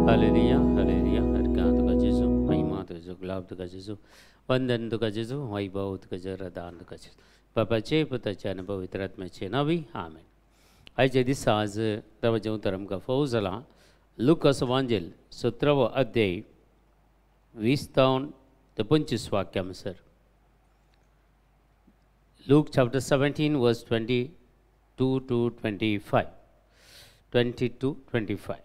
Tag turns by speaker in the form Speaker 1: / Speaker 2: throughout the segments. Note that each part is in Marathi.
Speaker 1: हालेलुया हालेलुया हरका तुका जेजू महिमा तुझो गुलाब तुका जेजू वंदन तुका जेजू वैभव तुका जरदान तुका जेजू बापाचे पुताचे आनी पवित्र आत्म्याचे नावी आमेन. आयचे दिसा आज देवाचें उतर आमकां फोव जालां. लुकास वांजेल 17 अध्याय 20 ते 25 वाक्या म्हणसर. Luke chapter 17 verse 22 to 25. 22-25.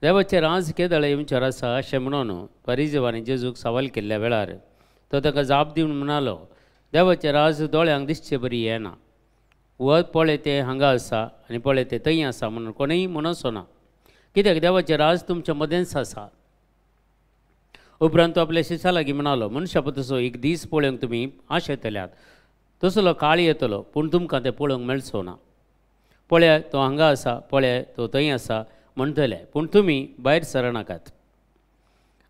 Speaker 1: देवाचे राज केदळे विचार आसा अशें म्हणून परिजवानी जेजूक सवाल केल्ल्या वेळार तो ताका जाप दिवन म्हणालो, देवाचे राज दोळ्यांक दिसचे बरी येना. व पळय तें हांगा आसा आनी पळय तें थंय आसा म्हणून कोणूय म्हणसो ना, कित्याक देवाचे राज तुमच्या मदेंच आसा. उपरांत तो आपल्या शिश्या लागीं म्हणालो, मनशा तसो एक दीस पळोवंक तुमी आशेतल्यात, तसलो काळ येतलो पूण तुमकां तें पळोवंक मेळचो ना. पळय तो हांगा आसा, पळय तो थंय आसा म्हणटले, पूण तुमी भायर सरनाकात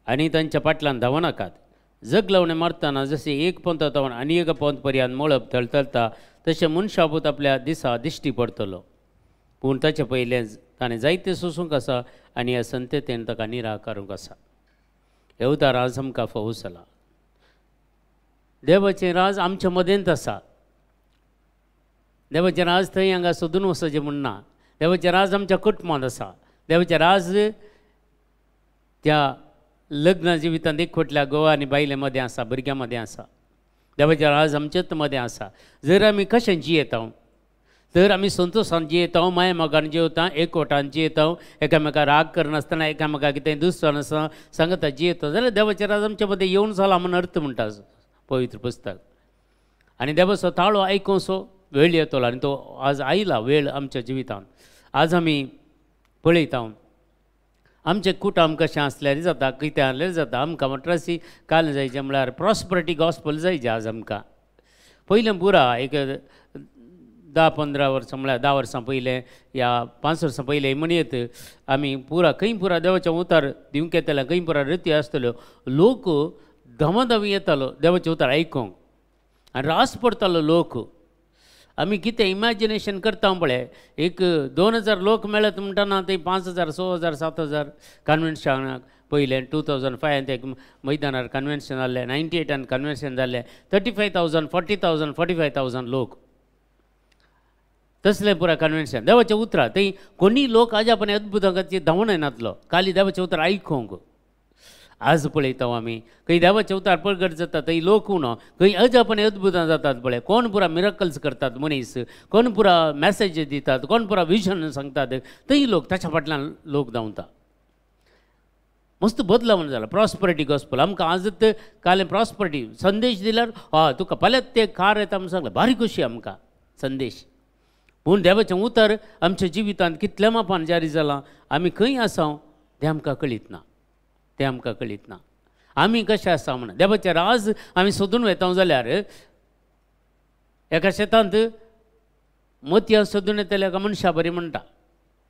Speaker 1: आनी तांच्या फाटल्यान धांवनाकात. जग लावणें मारतना जशें एक पंत धांवन आनी एक पंत पर्यंत मळप थळथळटा, तशें मनशापूत आपल्या दिसा दिश्टी पडटलो. पूण ताचे पयलें ताणें जायतें सोसूंक आसा आनी ह्या संततेन ताका निराकारूंक आसा. हे उतार आज आमकां फोव जाला. देवाचें राज आमच्या मदेंत आसा. देवाचें राज थंय हांगा सोदून वचचें म्हूण ना. देवाचें राज आमच्या कुटुंबांत आसा. देवाचें राज त्या लग्न जिवितांत एकवटल्या गोवा आनी बायले मदें आसा, भुरग्यां मदें आसा. देवाचें राज आमचेच मदें आसा. जर आमी कशें जियेता, तर आमी संतोशान जियेता, माया मोगान जियेता, एकवटान जियेता, एकामेकाक राग करनासतना एकामेकाक कितें दुसतना सांगता जियेता, जाल्यार देवाचें राज आमचे मदें येवन जाला म्हूण अर्थ म्हणटा पवित्र पुस्तक. आनी देवाचो ताळो आयकुंसो वेळ येतलो आनी तो आज आयला वेळ आमच्या जिवितांत. आज आमी पळयता आमचें कुटुंब कशें आसल्यार जाता, कितें आसल्यार जाता. आमकां मट्रासी काल जायचें म्हळ्यार प्रॉस्परिटी गॉस्पल जायचें आज आमकां. पयलें पुरा एक 10-15 वर्सां म्हळ्यार 10 वर्सां पयलें या 5 वर्सां पयलें म्हणयत आमी पुरा खंय पुरा देवाचें उतार दिवंक येतालें, खंय पुरा रिती आसतल्यो. लोक धांवाधांवी येतालो देवाचें उतार आयकूंक आनी रास पडटालो लोक. आमी कितें इमॅजिनेशन करता पळय, एक 2000 लोक मेळत म्हणटना थंय 5000, 6000, 7000 कन्वेन्शनाक. पयलें 2005 एक मैदानार कन्वेन्शन जाल्लें, 98 कन्वेन्शन जाल्लें, 35,000, 40,000, 45,000 लोक. तसलें पुरा कन्वेन्शन देवाचें उतरां. थंय कोणी लोक आजापणे अद्भुतांची धांवण येनातलो, खाली देवाचें उतर आयकूंक. आज पळयता आमी खंय देवाचें उतार प्रगट जाता थंय लोक उणो, खंय अजापणे अद्भुतां जातात पळय. कोण पुरा मिरकल्स करतात मनीस, कोण पुरा मॅसेज दितात, कोण पुरा विजन सांगतात, थंय लोक ताच्या फाटल्यान लोक धांवता. मस्त बदलावण जाला. प्रॉस्परिटी गॉस्पल आमकां आज काल प्रॉस्परिटी संदेश दिल्यार तुका फाल्यांच तें कार येता म्हूण सांगलें, भारी खोशी आमकां संदेश. पूण देवाचें उतर आमच्या जिवितांत कितल्या मापान जारी जालां, आमी खंय आसा तें आमकां कळीत ना. तें आमकां कळीत ना आमी कशें आसा म्हणून. देवाचें राज आमी सोदून वयता जाल्यार एका शेतांत मोतयां सोदून येतले एका मनशा बरी म्हणटा,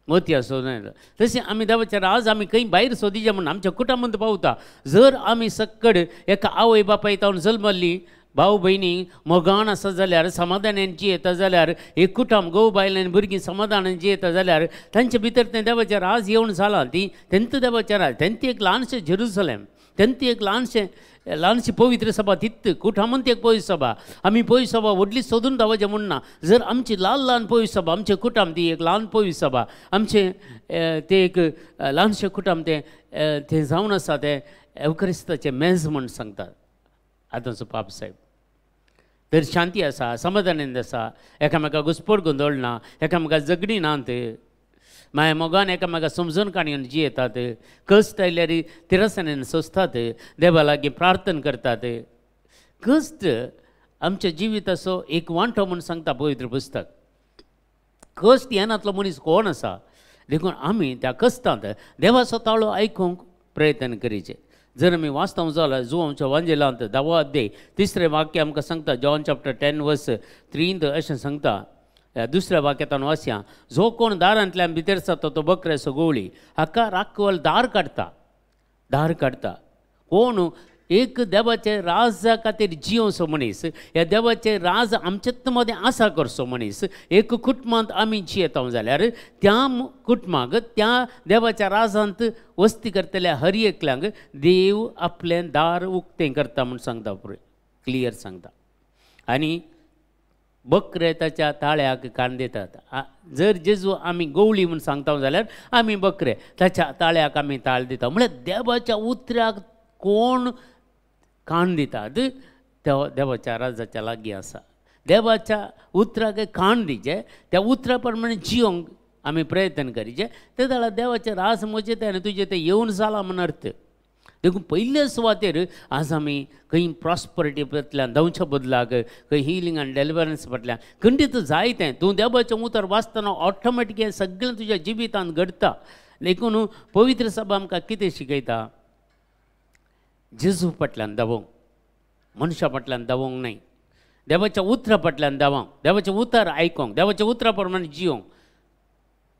Speaker 1: मोतयां सोदून येता. तशें आमी देवाचें राज आमी खंय भायर सोदिचें म्हणून आमच्या कुटुंबांत पावता. जर आमी सक्कड एका आवय बापाय जावन जल्मल्ली भाव भयणी मोगान आसा जाल्यार, समाधानान जियेता जाल्यार, एक कुटुंब घोव बायल आनी भुरगीं समाधानान जियेता जाल्यार तांचे भितर तें देवाचें राज येवन जालां. तेंत देवाचें राज, तेंत एक ल्हानशें जेरुसलेम, तेंत एक ल्हानशी पवित्र सभा, तित्त कुटुंबांत एक पवित्र सभा. आमी पवित्र सभा व्हडली सोदून धांवचें म्हूण ना. जर आमची ल्हान पवित्र सभा, आमचें कुटुंब ती एक ल्हान पवित्र सभा, आमचें तें एक ल्हानशें कुटुंब तें जावन आसा तें एवकरिस्ताचें मेज म्हूण सांगतात आतांचो पाप साहेब. तर शांती आसा, समाधानान आसा, एकामेकाक घुस्पट गोंदळ ना, एकामेकाक झगडी नात, माया मोगान एकामेकाक समजून काणयेन जियेतात, कश्ट आयल्यार तिरसानेन सोंसतात, देवा लागीं प्रार्थना करतात. कश्ट आमच्या जिविताचो एक वांटो म्हूण सांगता पवित्र पुस्तक. कश्ट येनातलो मनीस कोण आसा, देखून आमी त्या कश्टांत देवाचो ताळो आयकूंक प्रयत्न करीचे. जर आमी वाचता जाल्यार जुवांच्या वांजेलांत 10 अध्याय 3 वाक्य आमकां सांगता. जॉन चॅप्टर 10 वर्स 3 अशें सांगता. दुसऱ्या वाक्यांतल्यान वाचया, जो कोण दारांतल्यान भितर सरता तो बकरे सगोवळी, हाका राखवल दार काडटा. कोण एक देवाचे राजा खातीर जियोसो मनीस, ह्या देवाचे राज आमच्यात मदें आसा करचो मनीस, एक कुटुंबांत आमी जियेता जाल्यार त्या कुटुंबाक त्या देवाच्या राजांत वस्ती करतल्या हर एकल्यांक देव आपलें दार उक्तें करता म्हूण सांगता पळय, क्लियर सांगता. आनी बकरे ताच्या ताळ्याक कान दितात. जर जेजू आमी गवळी म्हूण सांगता जाल्यार आमी बकरे ताच्या ताळ्याक आमी ताळ दिता. म्हळ्यार देवाच्या उतराक कोण कान दितात तो देवाच्या राजाच्या लागीं आसा. देवाच्या उतराक कान दिचे, त्या उतरा प्रमाणे जियोंक आमी प्रयत्न करीचे, ते जाल्यार देवाचें राज मजें आनी तुजें तें येवन जाला म्हण अर्थ. देखून पयल्या सुवातेर आज आमी खंय प्रॉस्परिटी फाटल्यान धांवच्या बदलाक खंय हिलींग आनी डेलिव्हरन्स फाटल्यान खंडीत जाय तें तूं देवाचें उतर वाचतना ऑटोमॅटीक हें सगळें तुज्या जिवितांत घडटा. देखून पवित्र सभा आमकां कितें शिकयता? जेजू फाटल्यान धांवोंक, मनशा फाटल्यान धांवोंक न्हय, देवाच्या उतरा फाटल्यान धांवोंक, देवाचें उतर आयकोंक, देवाच्या उतरा प्रमाणे जियोंक,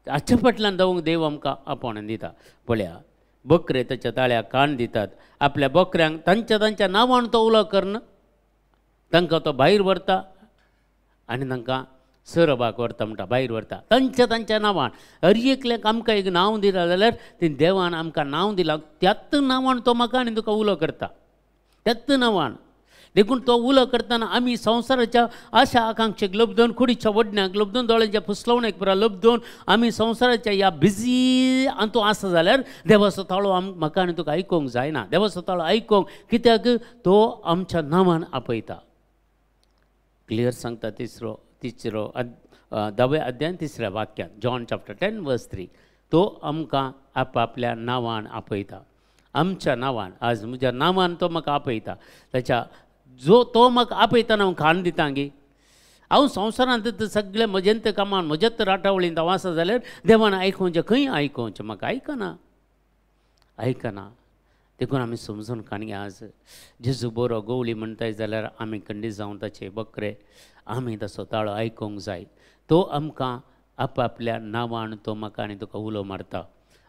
Speaker 1: हाच्या फाटल्यान धांवोंक देव आमकां आपोवणें दिता. पळया, बकरे ताच्या ताळ्याक कान दितात. आपल्या बकऱ्यांक तांच्या नांवान तो उलो करना, तांकां तो भायर व्हरता आनी तांकां सरबाक व्हरता म्हणटा, भायर व्हरता तांच्या नांवान. हर एकल्याक आमकां एक नांव दिलां जाल्यार तें देवान आमकां नांव दिलां, त्याच नांवान तो म्हाका आनी तुका उलो करता, त्याच नांवान. देखून तो उलो करतना आमी संवसाराच्या आशा आकांक्षेक लबदून, कुडीच्या वडण्याक लबदून, दोळ्यांच्या फुसलवणेक पुरा लबदून आमी संवसाराच्या ह्या बिजी हातूं आसा जाल्यार देवाचो ताळो म्हाका आनी तुका आयकोंक जायना. देवाचो ताळो आयकोंक, कित्याक तो आमच्या नांवान आपयता. क्लियर सांगता तिसरो 10व्या अध्यायान 3ऱ्या वाक्यात, जॉन चॅप्टर 10 वर्स 3, तो आमकां आपापल्या नांवान आपयता. आमच्या नांवान, आज म्हज्या नांवान तो म्हाका आपयता. ताच्या जो तो म्हाका आपयतना हांव खाण दिता गे. हांव संवसारांत सगळें म्हजेंत कामान म्हजेंत राटावळींत हांव आसा जाल्यार देवान आयकोवचें, खंय आयकोवचें, म्हाका आयकना. देखून आमी समजून काणगे आज जेजू बरो गवळी म्हणटाय जाल्यार आमी खंडीत जावन ताचे बकरे, आमी ताचो ताळो आयकोंक जाय. तो आमकां आपापल्या नांवान तो म्हाका आनी तुका उलो मारता.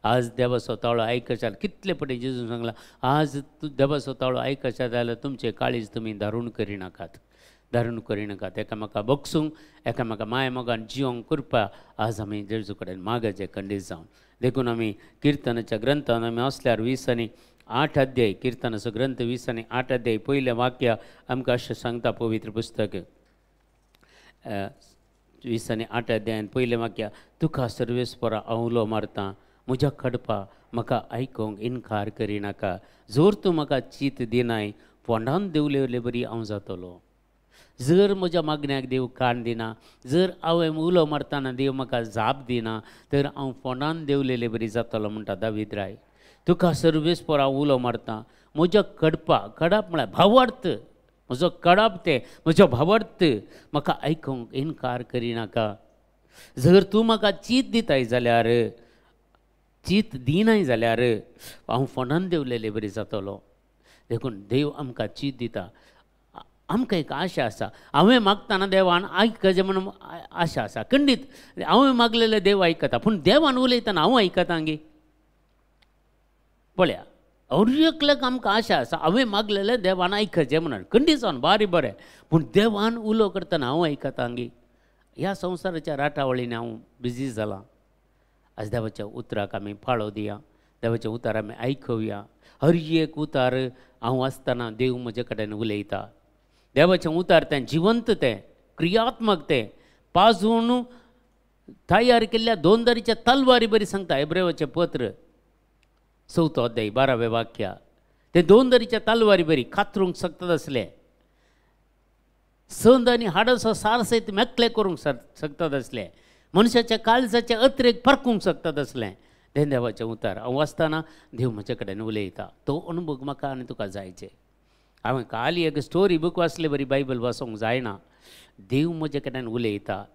Speaker 1: आज देवाचो ताळो आयकशात, कितले फावटी जेजून सांगला, आज देवाचो ताळो आयकशात जाल्यार तुमचें काळीज तुमी दारूण करिनाकात. एकामेका बगसूंक, एकामेका माय मोगान जियोंक करपा आज आमी जेजू कडेन मागचे खंडीत जावन. देखून आमी किर्तनाच्या ग्रंथान आमी असल्यार 20:8 अध्याय, किर्तनाचो ग्रंथ 20:8 अध्याय, पयलें वाक्य आमकां अशें सांगता पवित्र पुस्तक 20:8 अध्यायान पयलें वाक्य, तुका सर्वेस्परा हांव उलो मारता, म्हज्या खडपा म्हाका आयकोंक इन्कार करिनाका. जर तूं म्हाका चीत दिनाय, फोंडान देवले बरी हांव जातलो. जर म्हज्या मागण्याक देव कान दिना, जर हांवें उलो मारतना देव म्हाका जाप दिना, तर हांव फोंडान देवलेले बरी जातलो म्हणटा दावीद राय. तुका सर्वेस्परा हांव उलो मारता, म्हज्या कडप म्हळ्यार भावार्थ, म्हजो कडप ते म्हजो भावार्थ म्हाका आयकोंक इन्कार करिनाका. जर तूं म्हाका चीत दिताय जाल्यार, चीत दिनाय जाल्यार हांव फोंडान देवलेले बरी जातलो. देखून देव आमकां चीत दिता. आमकां एक आशा आसा, हांवें मागतना देवान आयकचें म्हणून आशा आसा. खंडीत हांवें मागलेले देव आयकता, पूण देवान उलयतना हांव आयकता गे. पळया, एकल्याक आमकां आशा आसा, हांवें मागलेलें देवान आयकचें म्हणून, खंडीत जावन बारी बरें, पूण देवान उलो करतना हांव आयकता गे. ह्या संवसाराच्या राटावळींनी हांव बिजी जालां. आज देवाच्या उतराक आमी फाळो दिया, देवाचें उतर आमी आयकुया. हर एक उतार हांव आसतना देव म्हजे कडेन उलयता. देवाचें उतार तें जिवंत, तें क्रियात्मक, तें पाजून तयार केल्ल्या दोनदारीच्या तलवारी बरी सांगता हेब्रेवाचें पत्र 4 अध्याय 12वें वाक्य. ते दोनदारीच्या तलवारी बरी कातरूंक शकतात असले, संद आनी हाडाचो सार सयत मेकळे करूंक शकतात असले, मनशाच्या काळजाचे अत्रेक परकूंक शकतात असलें तें देवाचें उतार. हांव आसतना देव म्हजे कडेन उलयता. तो अनुभव म्हाका आनी तुका जायचे. हांवें काली एक स्टोरी बूक वाचले बरी, बायबल वाचूंक जायना. देव म्हजे कडेन उलयता.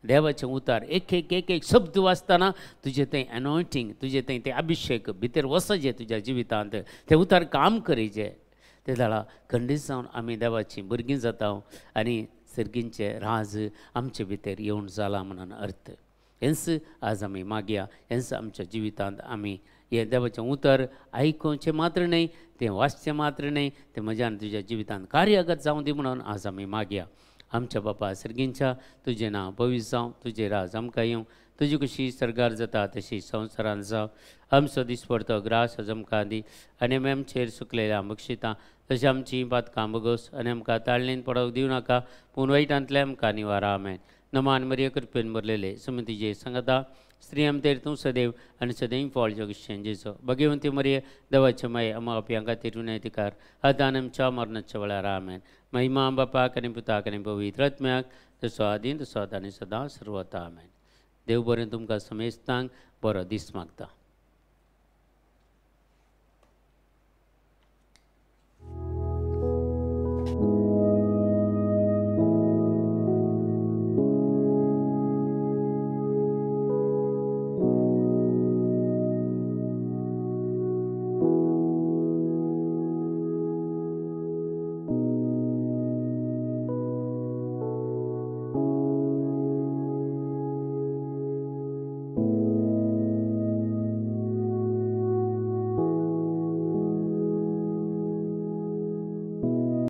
Speaker 1: देवाचें उतार एक एक शब्द वाचतना तुजें तें एनॉयंटींग, तुजें तें अभिषेक भितर वचचें तुज्या जिवितांत, तें उतार काम करीचें. ते जाल्यार खंडीत जावन आमी देवाचीं भुरगीं जाता आनी सर्गींचें राज आमचे भितर येवन जाला म्हणून अर्थ. हेंच आज आमी मागया, हेंच आमच्या जिवितांत आमी हे देवाचें उतर आयकुचें मात्र न्ही, तें वाचचें मात्र न्ही, तें म्हज्या आनी तुज्या जिवितांत कार्यगत जावं दी म्हणून आज आमी मागया. आमच्या बापा सर्गींच्या तुजें नांव पवित्र जावं, तुजें राज आमकां येवं, तुजी कशी सरकार जाता तशी संवसारांत जावं. आमचो दिसपडतो ग्रास आज आमकां दी आनी आमी आमचेर सुकलेल्या बक्षितां तशें आमची बातकां बोगोस आनी आमकां ताळणेन पडोवंक दिवं नाका, पूण वायटांतले आमकां निवारा. आमेन. नमान मरिये कृपेन भरलेले सुमतीजे सांगता स्त्रियां तेर तूं सदैव आनी सदैव फळ जगशें जेजो भगवंती मरिये देवाचे माय आमा अपयांक खातीर विनंतिकार आतां आनी आमच्या मरणाच्या वेळार. आमेन. महिमा बापाक आनी पुताक आनी पवित्र आत्म्याक तसो आदीन तसो आतां आनी सदां सर्वता. आमेन. देव बरें तुमकां समेस्तांक बरो दीस मागता.